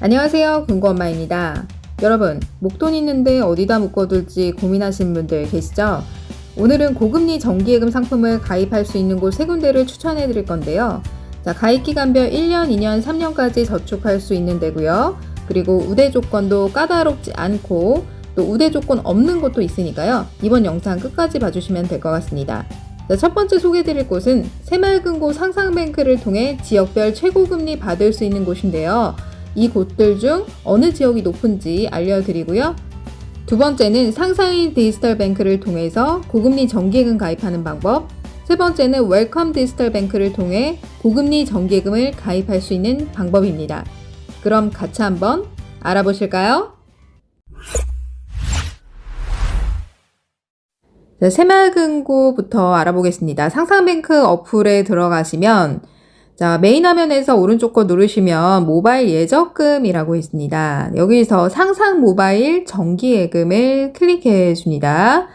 안녕하세요, 금고엄마입니다. 여러분, 목돈 있는데 어디다 묶어둘지 고민하시는 분들 계시죠? 오늘은 고금리 정기예금 상품을 가입할 수 있는 곳 3군데를 추천해 드릴 건데요. 자, 가입기간별 1년, 2년, 3년까지 저축할 수 있는 데고요. 그리고 우대 조건도 까다롭지 않고 또 우대 조건 없는 곳도 있으니까요. 이번 영상 끝까지 봐주시면 될 것 같습니다. 자, 첫 번째 소개해 드릴 곳은 새마을금고 상상뱅크를 통해 지역별 최고금리 받을 수 있는 곳인데요. 이 곳들 중 어느 지역이 높은지 알려드리고요. 두 번째는 상사인 디지털뱅크를 통해서 고금리 정기예금 가입하는 방법. 세 번째는 웰컴 디지털뱅크를 통해 고금리 정기예금을 가입할 수 있는 방법입니다. 그럼 같이 한번 알아보실까요? 자, 새마을금고부터 알아보겠습니다. 상상뱅크 어플에 들어가시면 자, 메인 화면에서 오른쪽 거 누르시면 모바일 예적금이라고 있습니다. 여기서 상상 모바일 정기예금을 클릭해 줍니다.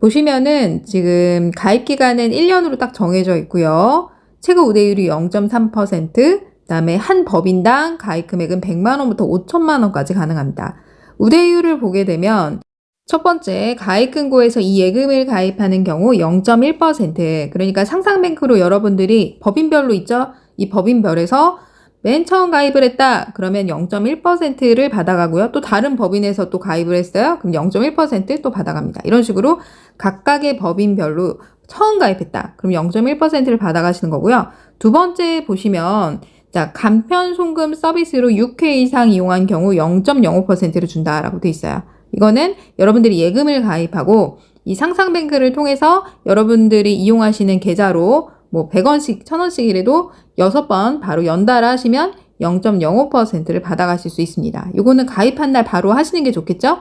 보시면은 지금 가입 기간은 1년으로 딱 정해져 있고요. 최고 우대율이 0.3%, 그 다음에 한 법인당 가입 금액은 100만원부터 5천만원까지 가능합니다. 우대율을 보게 되면 첫 번째, 가입금고에서 이 예금을 가입하는 경우 0.1%, 그러니까 상상뱅크로 여러분들이 법인별로 있죠? 이 법인별에서 맨 처음 가입을 했다. 그러면 0.1%를 받아가고요. 또 다른 법인에서 또 가입을 했어요. 그럼 0.1% 또 받아갑니다. 이런 식으로 각각의 법인별로 처음 가입했다. 그럼 0.1%를 받아가시는 거고요. 두 번째 보시면 자, 간편 송금 서비스로 6회 이상 이용한 경우 0.05%를 준다라고 돼 있어요. 이거는 여러분들이 예금을 가입하고 이 상상뱅크를 통해서 여러분들이 이용하시는 계좌로 뭐 100원씩, 1000원씩이라도 6번 바로 연달아 하시면 0.05%를 받아가실 수 있습니다. 이거는 가입한 날 바로 하시는 게 좋겠죠?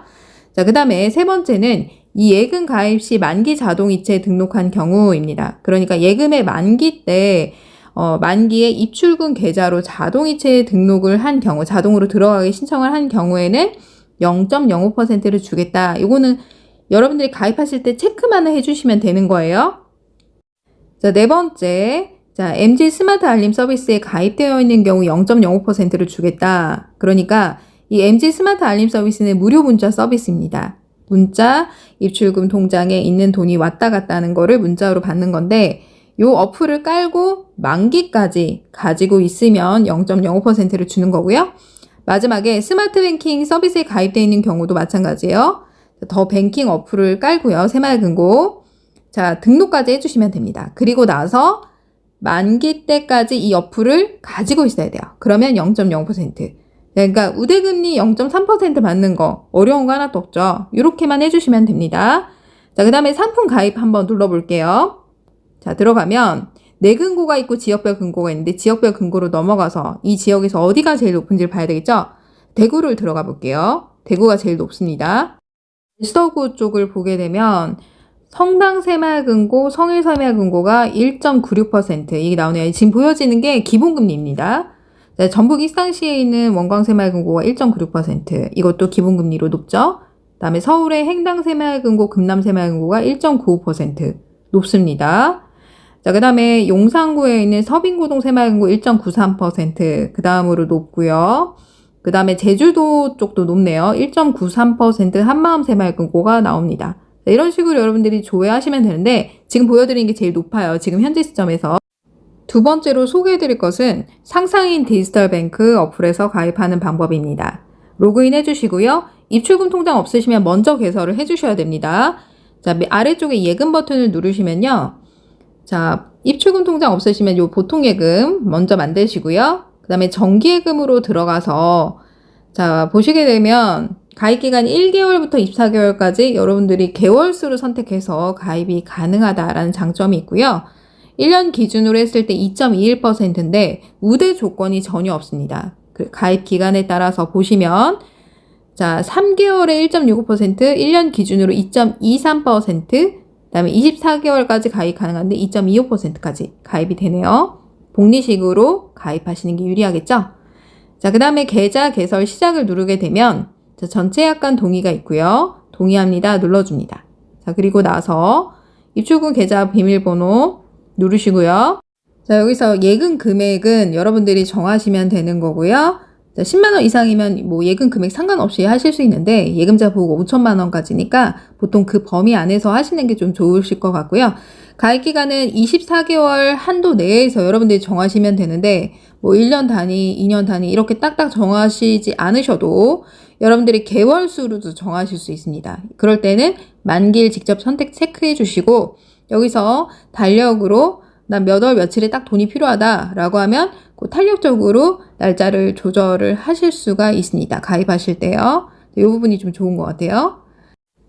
자, 그 다음에 세 번째는 이 예금 가입 시 만기 자동이체 등록한 경우입니다. 그러니까 예금의 만기 때 만기에 입출금 계좌로 자동이체 등록을 한 경우, 자동으로 들어가기 신청을 한 경우에는 0.05%를 주겠다. 이거는 여러분들이 가입하실 때 체크만 해주시면 되는 거예요. 자, 네 번째. 자, MG 스마트 알림 서비스에 가입되어 있는 경우 0.05%를 주겠다. 그러니까 이 MG 스마트 알림 서비스는 무료 문자 서비스입니다. 문자, 입출금 통장에 있는 돈이 왔다 갔다 하는 거를 문자로 받는 건데 요 어플을 깔고 만기까지 가지고 있으면 0.05%를 주는 거고요. 마지막에 스마트 뱅킹 서비스에 가입되어 있는 경우도 마찬가지예요. 더 뱅킹 어플을 깔고요. 새마을금고. 자, 등록까지 해주시면 됩니다. 그리고 나서 만기 때까지 이 어플을 가지고 있어야 돼요. 그러면 0.0%. 그러니까 우대금리 0.3% 받는 거 어려운 거 하나도 없죠. 이렇게만 해주시면 됩니다. 자, 그 다음에 상품 가입 한번 눌러볼게요. 자, 들어가면 내 금고가 있고 지역별 금고가 있는데 지역별 금고로 넘어가서 이 지역에서 어디가 제일 높은지를 봐야 되겠죠? 대구를 들어가 볼게요. 대구가 제일 높습니다. 서구 쪽을 보게 되면 성당 새마을금고, 성일 새마을금고가 1.96% 이게 나오네요. 지금 보여지는 게 기본금리입니다. 네, 전북 익산시에 있는 원광 새마을금고가 1.96% 이것도 기본금리로 높죠. 그 다음에 서울의 행당 새마을금고, 금남 새마을금고가 1.95% 높습니다. 자, 그 다음에 용산구에 있는 서빙고동 새마을금고 1.93%, 그 다음으로 높고요. 그 다음에 제주도 쪽도 높네요. 1.93% 한마음 새마을금고가 나옵니다. 자, 이런 식으로 여러분들이 조회하시면 되는데 지금 보여드리는 게 제일 높아요. 지금 현재 시점에서. 두 번째로 소개해드릴 것은 상상인 디지털뱅크 어플에서 가입하는 방법입니다. 로그인 해주시고요. 입출금 통장 없으시면 먼저 개설을 해주셔야 됩니다. 자, 아래쪽에 예금 버튼을 누르시면요. 자, 입출금 통장 없으시면 요 보통예금 먼저 만드시고요. 그 다음에 정기예금으로 들어가서 자, 보시게 되면 가입기간 1개월부터 24개월까지 여러분들이 개월수를 선택해서 가입이 가능하다라는 장점이 있고요. 1년 기준으로 했을 때 2.21%인데 우대 조건이 전혀 없습니다. 가입 기간에 따라서 보시면 자, 3개월에 1.65%, 1년 기준으로 2.23%, 그 다음에 24개월까지 가입 가능한데 2.25%까지 가입이 되네요. 복리식으로 가입하시는 게 유리하겠죠? 자, 그 다음에 계좌 개설 시작을 누르게 되면 자, 전체 약관 동의가 있고요. 동의합니다. 눌러줍니다. 자, 그리고 나서 입출금 계좌 비밀번호 누르시고요. 자, 여기서 예금 금액은 여러분들이 정하시면 되는 거고요. 10만 원 이상이면 뭐 예금 금액 상관없이 하실 수 있는데 예금자 보호가 5천만 원까지니까 보통 그 범위 안에서 하시는 게 좀 좋으실 것 같고요. 가입 기간은 24개월 한도 내에서 여러분들이 정하시면 되는데 뭐 1년 단위, 2년 단위 이렇게 딱딱 정하시지 않으셔도 여러분들이 개월 수로도 정하실 수 있습니다. 그럴 때는 만기를 직접 선택 체크해 주시고 여기서 달력으로 난 몇 월 며칠에 딱 돈이 필요하다라고 하면 그 탄력적으로 날짜를 조절을 하실 수가 있습니다. 가입하실 때요. 이 부분이 좀 좋은 것 같아요.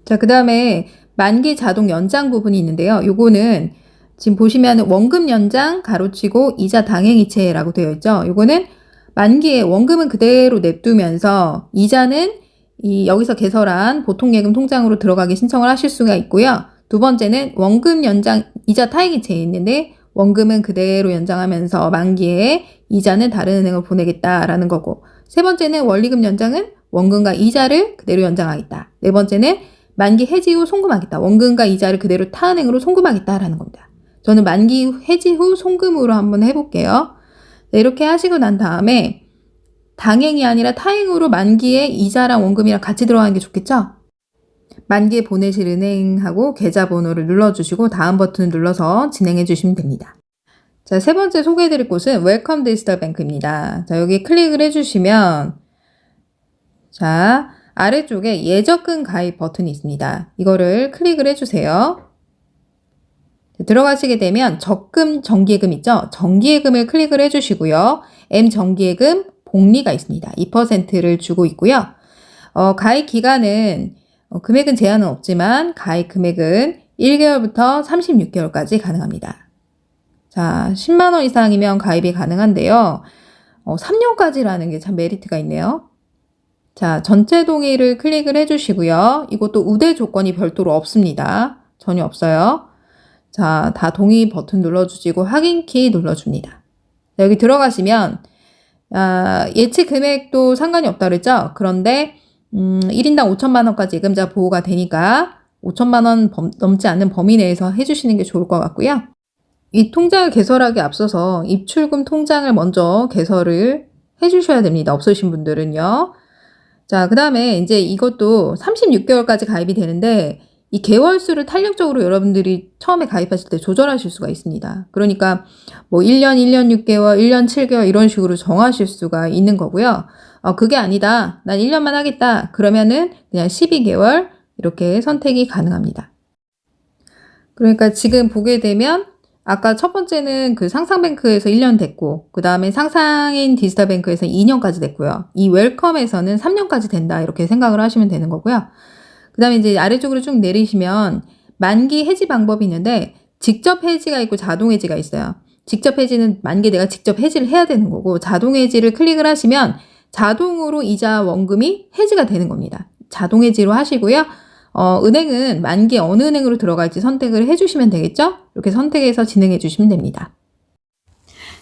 자, 그 다음에 만기 자동 연장 부분이 있는데요. 요거는 지금 보시면 원금 연장 가로치고 이자 당행이체라고 되어 있죠. 요거는 만기에 원금은 그대로 냅두면서 이자는 여기서 개설한 보통예금 통장으로 들어가게 신청을 하실 수가 있고요. 두 번째는 원금 연장 이자 타행이체에 있는데 원금은 그대로 연장하면서 만기에 이자는 다른 은행으로 보내겠다라는 거고, 세 번째는 원리금 연장은 원금과 이자를 그대로 연장하겠다. 네 번째는 만기 해지 후 송금하겠다. 원금과 이자를 그대로 타은행으로 송금하겠다라는 겁니다. 저는 만기 해지 후 송금으로 한번 해볼게요. 네, 이렇게 하시고 난 다음에 당행이 아니라 타행으로 만기에 이자랑 원금이랑 같이 들어가는 게 좋겠죠? 만기에 보내실 은행하고 계좌번호를 눌러주시고 다음 버튼을 눌러서 진행해 주시면 됩니다. 자, 세 번째 소개해드릴 곳은 웰컴 디지털 뱅크입니다. 자, 여기 클릭을 해주시면 자, 아래쪽에 예적금 가입 버튼이 있습니다. 이거를 클릭을 해주세요. 들어가시게 되면 적금 정기예금 있죠? 정기예금을 클릭을 해주시고요. M 정기예금 복리가 있습니다. 2%를 주고 있고요. 가입 기간은 금액은 제한은 없지만 가입 금액은 1개월부터 36개월까지 가능합니다. 자, 10만 원 이상이면 가입이 가능한데요. 3년까지라는 게 참 메리트가 있네요. 자, 전체 동의를 클릭을 해주시고요. 이것도 우대 조건이 별도로 없습니다. 전혀 없어요. 자, 다 동의 버튼 눌러주시고 확인키 눌러줍니다. 자, 여기 들어가시면 예치 금액도 상관이 없다 그랬죠? 그런데 1인당 5천만 원까지 예금자 보호가 되니까 5천만 원 넘지 않는 범위 내에서 해주시는 게 좋을 것 같고요. 이 통장을 개설하기 앞서서 입출금 통장을 먼저 개설을 해주셔야 됩니다. 없으신 분들은요. 자, 그 다음에 이제 이것도 36개월까지 가입이 되는데 이 개월수를 탄력적으로 여러분들이 처음에 가입하실 때 조절하실 수가 있습니다. 그러니까 뭐 1년, 1년 6개월, 1년 7개월 이런 식으로 정하실 수가 있는 거고요. 그게 아니다. 난 1년만 하겠다. 그러면은 그냥 12개월 이렇게 선택이 가능합니다. 그러니까 지금 보게 되면 아까 첫 번째는 그 상상뱅크에서 1년 됐고 그 다음에 상상인 디지털뱅크에서 2년까지 됐고요. 이 웰컴에서는 3년까지 된다 이렇게 생각을 하시면 되는 거고요. 그 다음에 이제 아래쪽으로 쭉 내리시면 만기 해지 방법이 있는데 직접 해지가 있고 자동 해지가 있어요. 직접 해지는 만기 내가 직접 해지를 해야 되는 거고 자동 해지를 클릭을 하시면 자동으로 이자 원금이 해지가 되는 겁니다. 자동 해지로 하시고요. 은행은 만기 어느 은행으로 들어갈지 선택을 해주시면 되겠죠? 이렇게 선택해서 진행해 주시면 됩니다.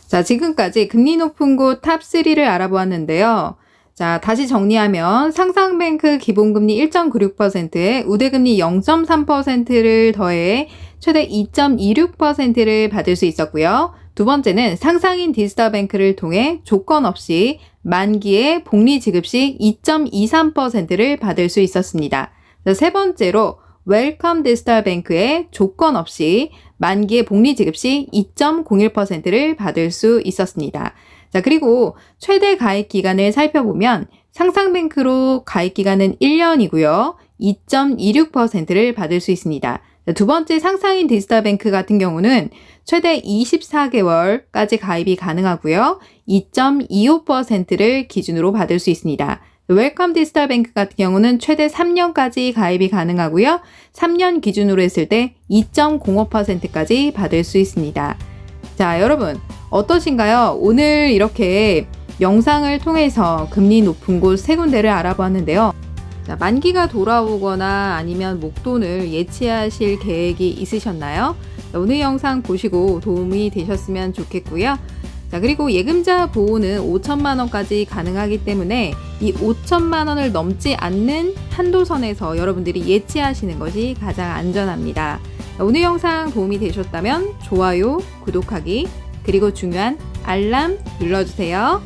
자, 지금까지 금리 높은 곳 탑3를 알아보았는데요. 자, 다시 정리하면 상상뱅크 기본금리 1.96%에 우대금리 0.3%를 더해 최대 2.26%를 받을 수 있었고요. 두 번째는 상상인 디지털뱅크를 통해 조건 없이 만기에 복리 지급 시 2.23%를 받을 수 있었습니다. 세 번째로 웰컴 디지털뱅크에 조건 없이 만기에 복리 지급 시 2.01%를 받을 수 있었습니다. 자, 그리고 최대 가입 기간을 살펴보면 상상뱅크로 가입 기간은 1년이고요. 2.26%를 받을 수 있습니다. 자, 두 번째 상상인 디지털뱅크 같은 경우는 최대 24개월까지 가입이 가능하고요. 2.25%를 기준으로 받을 수 있습니다. 웰컴 디지털뱅크 같은 경우는 최대 3년까지 가입이 가능하고요. 3년 기준으로 했을 때 2.05%까지 받을 수 있습니다. 자, 여러분 어떠신가요? 오늘 이렇게 영상을 통해서 금리 높은 곳 세 군데를 알아보았는데요. 자, 만기가 돌아오거나 아니면 목돈을 예치하실 계획이 있으셨나요? 자, 오늘 영상 보시고 도움이 되셨으면 좋겠고요. 자, 그리고 예금자 보호는 5천만 원까지 가능하기 때문에 이 5천만 원을 넘지 않는 한도선에서 여러분들이 예치하시는 것이 가장 안전합니다. 자, 오늘 영상 도움이 되셨다면 좋아요, 구독하기, 그리고 중요한 알람 눌러주세요.